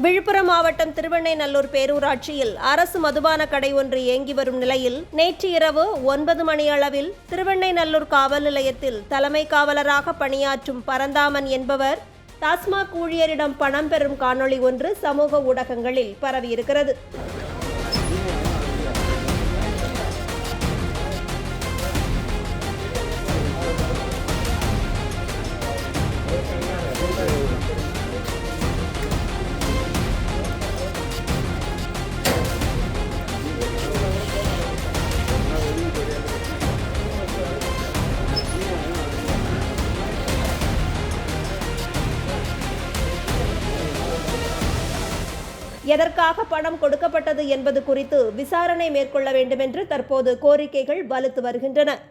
விழுப்புரம் மாவட்டம் திருவெண்ணைநல்லூர் பேரூராட்சியில் அரசு மதுபான கடை ஒன்று இயங்கி வரும் நிலையில் நேற்று இரவு 9 மணி அளவில் திருவெண்ணைநல்லூர் காவல் நிலையத்தில் தலைமை காவலராக பணியாற்றும் பரந்தாமன் என்பவர் டாஸ்மாக் ஊழியரிடம் பணம் பெறும் காணொளி ஒன்று சமூக ஊடகங்களில் பரவியிருக்கிறது. எதற்காக பணம் கொடுக்கப்பட்டது என்பது குறித்து விசாரணை மேற்கொள்ள வேண்டும் என்று தற்போது கோரிக்கைகள் வலுத்து வருகின்றன.